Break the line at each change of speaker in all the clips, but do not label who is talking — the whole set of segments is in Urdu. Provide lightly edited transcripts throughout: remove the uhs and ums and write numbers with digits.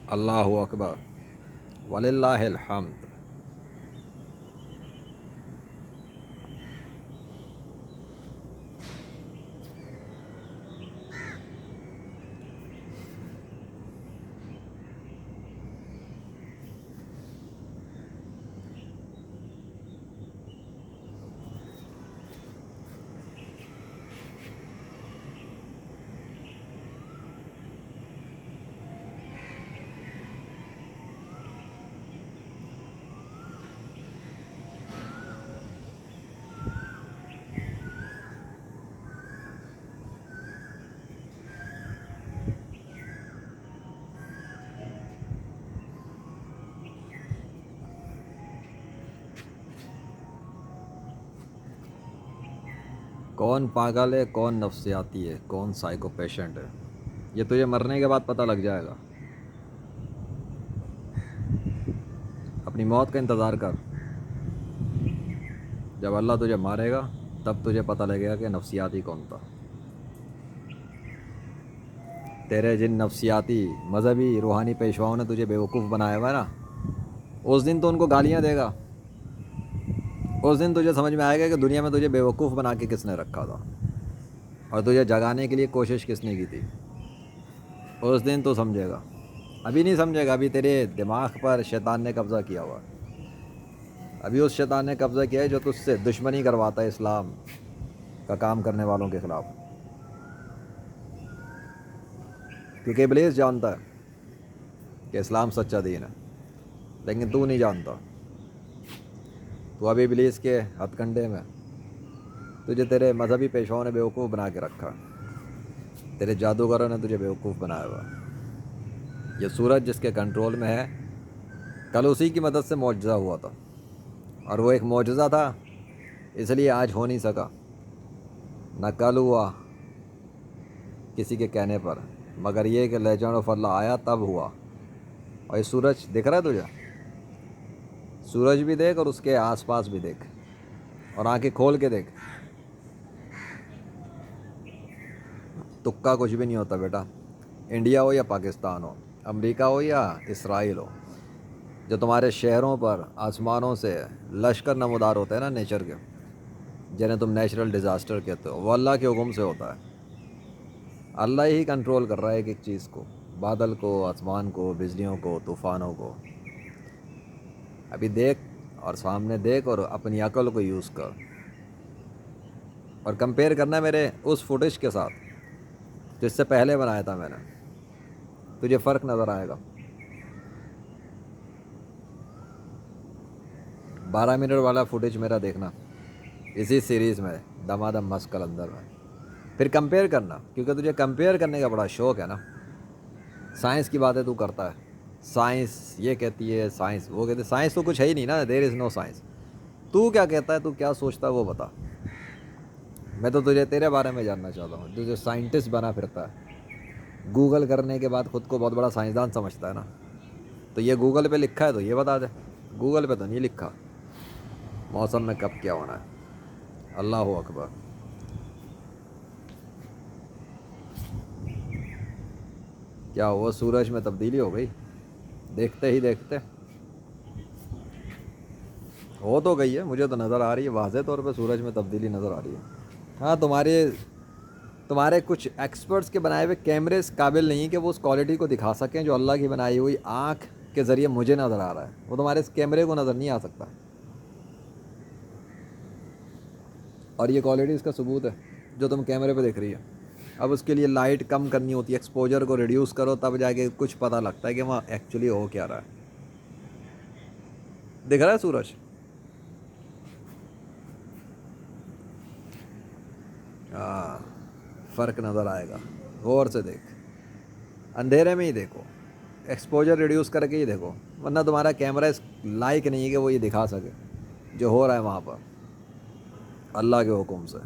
اللہ اکبر وللہ الحمد. کون پاگل ہے، کون نفسیاتی ہے، کون سائیکو پیشنٹ ہے، یہ تجھے مرنے کے بعد پتہ لگ جائے گا. اپنی موت کا انتظار کر. جب اللہ تجھے مارے گا تب تجھے پتہ لگے گا کہ نفسیاتی کون تھا. تیرے جن نفسیاتی مذہبی روحانی پیشواؤں نے تجھے بیوقوف بنایا ہوا ہے نا، اس دن تو ان کو گالیاں دے گا. اس دن تجھے سمجھ میں آئے گا کہ دنیا میں تجھے بیوقوف بنا کے کس نے رکھا تھا اور تجھے جگانے کے لیے کوشش کس نے کی تھی. اس دن تو سمجھے گا. ابھی نہیں سمجھے گا. ابھی تیرے دماغ پر شیطان نے قبضہ کیا ہوا ہے. ابھی اس شیطان نے قبضہ کیا ہے جو تجھ سے دشمنی کرواتا ہے اسلام کا کام کرنے والوں کے خلاف. کیونکہ ابلیس جانتا ہے کہ اسلام سچا دین ہے، لیکن تو نہیں جانتا. تو ابھی ابلیس کے ہتھ کنڈے میں. تجھے تیرے مذہبی پیشواؤں نے بیوقوف بنا کے رکھا. تیرے جادوگروں نے تجھے بیوقوف بنایا ہوا. یہ سورج جس کے کنٹرول میں ہے، کل اسی کی مدد سے معجزہ ہوا تھا، اور وہ ایک معجزہ تھا اس لیے آج ہو نہیں سکا. نہ کل ہوا کسی کے کہنے پر، مگر یہ کہ لیجنڈ آف اللہ آیا تب ہوا. اور یہ سورج دکھ رہا ہے تجھے؟ سورج بھی دیکھ اور اس کے آس پاس بھی دیکھ، اور آنکھیں کھول کے دیکھ. تکا کچھ بھی نہیں ہوتا بیٹا. انڈیا ہو یا پاکستان ہو، امریکہ ہو یا اسرائیل ہو، جو تمہارے شہروں پر آسمانوں سے لشکر نمودار ہوتے ہیں نا نیچر کے، جنہیں تم نیچرل ڈیزاسٹر کہتے ہو، وہ اللہ کے حکم سے ہوتا ہے. اللہ ہی کنٹرول کر رہا ہے ایک ایک چیز کو، بادل کو، آسمان کو، بجلیوں کو، طوفانوں کو. ابھی دیکھ اور سامنے دیکھ اور اپنی عقل کو یوز کر، اور کمپیئر کرنا میرے اس فوٹیج کے ساتھ جس سے پہلے بنایا تھا میں نے. تجھے فرق نظر آئے گا. 12 منٹ والا فوٹیج میرا دیکھنا اسی سیریز میں، دمادم مست کلندر میں. پھر کمپیئر کرنا، کیونکہ تجھے کمپیئر کرنے کا بڑا شوق ہے نا. سائنس کی باتیں تو کرتا ہے. سائنس یہ کہتی ہے، سائنس وہ کہتی ہے. سائنس تو کچھ ہے ہی نہیں نا. دیر از نو سائنس. تو کیا کہتا ہے، تو کیا سوچتا ہے وہ بتا. میں تو تجھے تیرے بارے میں جاننا چاہتا ہوں، جو سائنٹسٹ بنا پھرتا ہے. گوگل کرنے کے بعد خود کو بہت بڑا سائنسدان سمجھتا ہے نا. تو یہ گوگل پہ لکھا ہے تو یہ بتا دے. گوگل پہ تو نہیں لکھا موسم میں کب کیا ہونا ہے. اللہ اکبر. کیا وہ سورج میں تبدیلی ہو گئی دیکھتے ہی دیکھتے؟ ہو تو گئی ہے، مجھے تو نظر آ رہی ہے واضح طور پہ. سورج میں تبدیلی نظر آ رہی ہے. ہاں، تمہارے کچھ ایکسپرٹس کے بنائے ہوئے کیمرے اس قابل نہیں کہ وہ اس کوالٹی کو دکھا سکیں جو اللہ کی بنائی ہوئی آنکھ کے ذریعے مجھے نظر آ رہا ہے. وہ تمہارے اس کیمرے کو نظر نہیں آ سکتا. اور یہ کوالٹی اس کا ثبوت ہے جو تم کیمرے پہ دیکھ رہی ہے. اب اس کے لیے لائٹ کم کرنی ہوتی ہے، ایکسپوجر کو ریڈیوس کرو، تب جا کے کچھ پتہ لگتا ہے کہ وہاں ایکچولی ہو کیا رہا ہے. دکھ رہا ہے سورج؟ ہاں، فرق نظر آئے گا. غور سے دیکھ، اندھیرے میں ہی دیکھو، ایکسپوجر ریڈیوس کر کے ہی دیکھو، ورنہ تمہارا کیمرہ اس لائق نہیں ہے کہ وہ یہ دکھا سکے جو ہو رہا ہے وہاں پر اللہ کے حکم سے.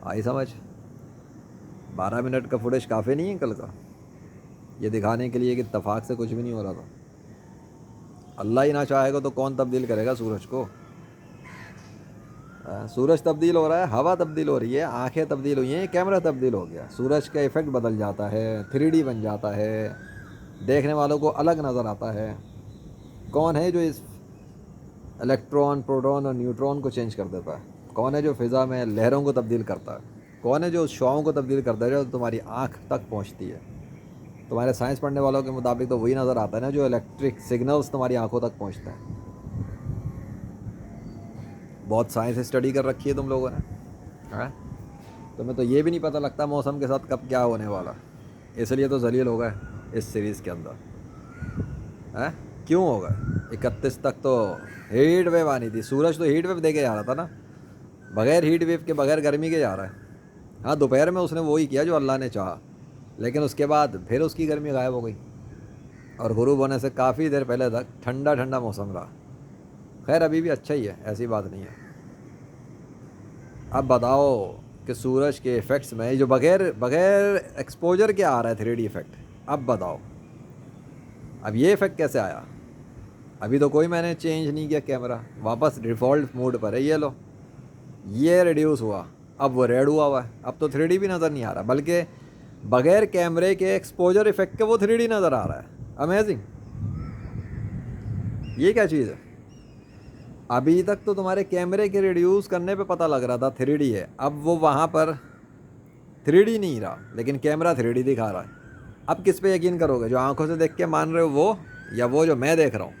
آئی سمجھ؟ 12 منٹ کا فوٹیج کافی نہیں ہے کل کا یہ دکھانے کے لیے کہ اتفاق سے کچھ بھی نہیں ہو رہا تھا. اللہ ہی نہ چاہے گا تو کون تبدیل کرے گا سورج کو؟ سورج تبدیل ہو رہا ہے، ہوا تبدیل ہو رہی ہے، آنکھیں تبدیل ہوئی ہیں، کیمرہ تبدیل ہو گیا. سورج کا ایفیکٹ بدل جاتا ہے، 3D بن جاتا ہے. دیکھنے والوں کو الگ نظر آتا ہے. کون ہے جو اس الیکٹران، پروٹون اور نیوٹران کو چینج کر دیتا ہے؟ کون ہے جو فضا میں لہروں کو تبدیل کرتا ہے؟ کون ہے جو اس شعاؤں کو تبدیل کرتا ہے جو تمہاری آنکھ تک پہنچتی ہے؟ تمہارے سائنس پڑھنے والوں کے مطابق تو وہی نظر آتا ہے نا جو الیکٹرک سگنلز تمہاری آنکھوں تک پہنچتے ہیں. بہت سائنس اسٹڈی کر رکھی ہے تم لوگوں نے. ہاں، تمہیں تو یہ بھی نہیں پتہ لگتا موسم کے ساتھ کب کیا ہونے والا. اس لیے تو ذلیل ہو گئے اس سیریز کے اندر. ہاں، کیوں ہوگا؟ 31 تک تو ہیٹ ویو آنی تھی. سورج تو ہیٹ ویو دے کے جا رہا تھا نا، بغیر ہیٹ ویو کے، بغیر گرمی کے جا رہا ہے. ہاں، دوپہر میں اس نے وہی کیا جو اللہ نے چاہا، لیکن اس کے بعد پھر اس کی گرمی غائب ہو گئی اور غروب ہونے سے کافی دیر پہلے تک ٹھنڈا ٹھنڈا موسم رہا. خیر ابھی بھی اچھا ہی ہے، ایسی بات نہیں ہے. اب بتاؤ کہ سورج کے ایفیکٹس میں جو بغیر ایکسپوجر کے آ رہا ہے 3D ایفیکٹ، اب بتاؤ اب یہ ایفیکٹ کیسے آیا؟ ابھی تو کوئی میں نے چینج نہیں کیا کیمرہ، واپس ڈیفالٹ موڈ پر ہے. یہ لو، یہ ریڈیوس ہوا، اب وہ ریڈ ہوا ہے. اب تو 3D بھی نظر نہیں آ رہا، بلکہ بغیر کیمرے کے ایکسپوجر ایفیکٹ کے وہ 3D نظر آ رہا ہے. امیزنگ. یہ کیا چیز ہے؟ ابھی تک تو تمہارے کیمرے کے ریڈیوس کرنے پہ پتہ لگ رہا تھا 3D ہے، اب وہ وہاں پر 3D نہیں رہا، لیکن کیمرہ 3D دکھا رہا ہے. اب کس پہ یقین کرو گے؟ جو آنکھوں سے دیکھ کے مان رہے ہو وہ، یا وہ جو میں دیکھ رہا ہوں؟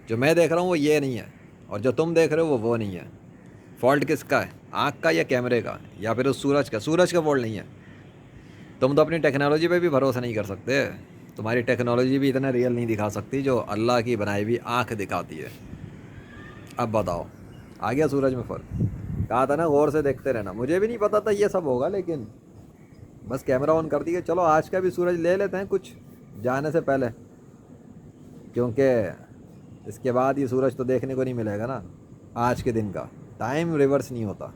جو میں دیکھ رہا ہوں وہ یہ نہیں ہے، اور جو تم دیکھ رہے ہو وہ نہیں ہے. فالٹ کس کا ہے؟ آنکھ کا یا کیمرے کا یا پھر اس سورج کا؟ سورج کا فالٹ نہیں ہے. تم تو اپنی ٹیکنالوجی پہ بھی بھروسہ نہیں کر سکتے. تمہاری ٹیکنالوجی بھی اتنا ریئل نہیں دکھا سکتی جو اللہ کی بنائی ہوئی آنکھ دکھاتی ہے. اب بتاؤ، آ گیا سورج میں فرق؟ کہا تھا نا غور سے دیکھتے رہنا. مجھے بھی نہیں پتا تھا یہ سب ہوگا، لیکن بس کیمرہ آن کر دیا. چلو آج کا بھی سورج لے لیتے ہیں کچھ جانے سے پہلے، کیونکہ اس کے بعد یہ سورج تو دیکھنے کو نہیں ملے گا نا. آج کے دن کا ٹائم ریورس نہیں ہوتا.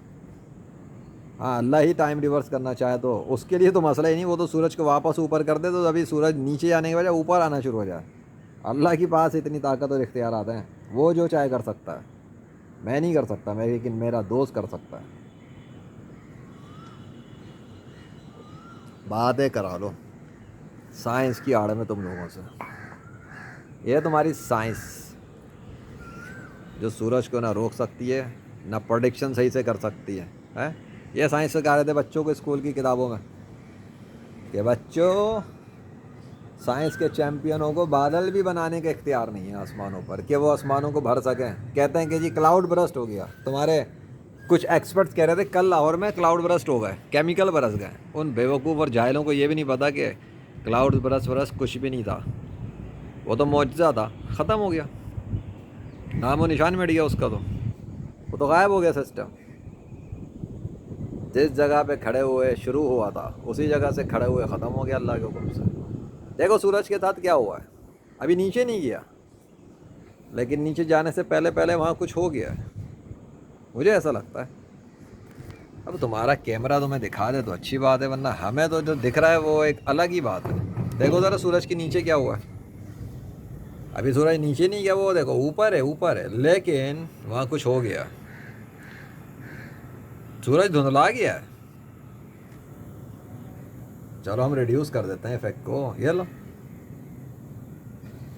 ہاں، اللہ ہی ٹائم ریورس کرنا چاہے تو اس کے لیے تو مسئلہ ہی نہیں. وہ تو سورج کو واپس اوپر کر دے تو ابھی سورج نیچے آنے کے بجائے اوپر آنا شروع ہو جائے. اللہ کے پاس اتنی طاقت اور اختیارات ہیں، وہ جو چاہے کر سکتا ہے. میں نہیں کر سکتا، لیکن میرا دوست کر سکتا ہے. باتیں کرا لو سائنس کی آڑ میں تم لوگوں سے. یہ تمہاری سائنس جو سورج کو نہ روک سکتی ہے، نہ پروڈکشن صحیح سے کر سکتی ہے. یہ سائنس سکھا رہے تھے بچوں کو اسکول کی کتابوں میں کہ بچوں، سائنس کے چیمپئنوں کو بادل بھی بنانے کا اختیار نہیں ہے آسمانوں پر کہ وہ آسمانوں کو بھر سکیں. کہتے ہیں کہ جی کلاؤڈ برسٹ ہو گیا. تمہارے کچھ ایکسپرٹس کہہ رہے تھے کل لاہور میں کلاؤڈ برسٹ ہو گئے، کیمیکل برس گئے. ان بیوقوف اور جاہلوں کو یہ بھی نہیں پتا کہ کلاؤڈ برس کچھ بھی نہیں تھا، وہ تو معجزہ تھا، ختم ہو گیا، نام و نشان مٹ گیا اس کا. تو وہ تو غائب ہو گیا سسٹم. جس جگہ پہ کھڑے ہوئے شروع ہوا تھا اسی جگہ سے کھڑے ہوئے ختم ہو گیا اللہ کے حکم سے. دیکھو سورج کے ساتھ کیا ہوا ہے. ابھی نیچے نہیں گیا، لیکن نیچے جانے سے پہلے وہاں کچھ ہو گیا ہے، مجھے ایسا لگتا ہے. اب تمہارا کیمرہ تمہیں دکھا دے تو اچھی بات ہے، ورنہ ہمیں تو جو دکھ رہا ہے وہ ایک الگ ہی بات ہے. دیکھو ذرا سورج کے نیچے کیا ہوا ہے. ابھی سورج نیچے نہیں گیا، وہ دیکھو اوپر ہے، لیکن وہاں کچھ ہو گیا. سورج دھندلا گیا ہے. چلو ہم ریڈیوس کر دیتے ہیں افیکٹ کو. یہ لو،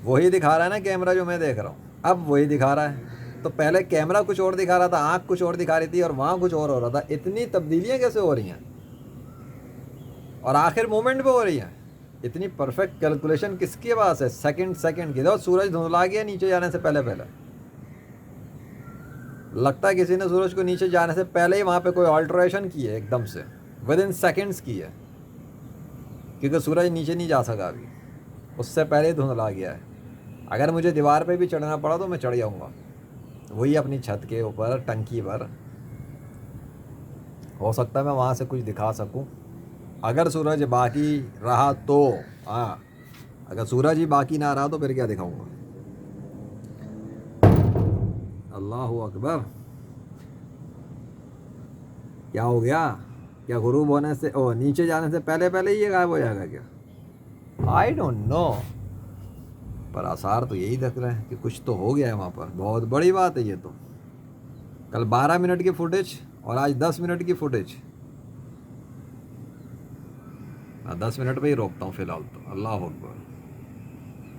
وہی دکھا رہا ہے نا کیمرہ جو میں دیکھ رہا ہوں، اب وہی دکھا رہا ہے. تو پہلے کیمرہ کچھ اور دکھا رہا تھا، آنکھ کچھ اور دکھا رہی تھی، اور وہاں کچھ اور ہو رہا تھا. اتنی تبدیلیاں کیسے ہو رہی ہیں اور آخر مومنٹ پہ ہو رہی ہیں؟ اتنی پرفیکٹ کیلکولیشن کس کے پاس ہے؟ سیکنڈ کی. دیکھو سورج دھندلا گیا نیچے جانے سے پہلے. لگتا ہے کسی نے سورج کو نیچے جانے سے پہلے ہی وہاں پہ کوئی آلٹریشن کی ہے، ایک دم سے ود ان سیکنڈس کی ہے، کیونکہ سورج نیچے نہیں جا سکا ابھی، اس سے پہلے ہی دھندلا گیا ہے. اگر مجھے دیوار پہ بھی چڑھنا پڑا تو میں چڑھ جاؤں گا، وہی اپنی چھت کے اوپر ٹنکی پر. ہو سکتا ہے میں وہاں سے کچھ دکھا سکوں اگر سورج باقی رہا تو. ہاں، اگر سورج ہی باقی نہ رہا تو پھر کیا دکھاؤں گا. اللہ اکبر. کیا ہو گیا؟ کیا غروب ہونے سے نیچے جانے سے پہلے ہی یہ غائب ہو جائے گا کیا؟ آئی ڈونٹ نو، پر آثار تو یہی دیکھ رہے ہیں کہ کچھ تو ہو گیا ہے وہاں پر. بہت بڑی بات ہے یہ تو. کل 12 منٹ کی فوٹیج اور آج 10 منٹ کی فوٹیج. 10 منٹ پہ ہی روکتا ہوں فی الحال تو. اللہ اکبر.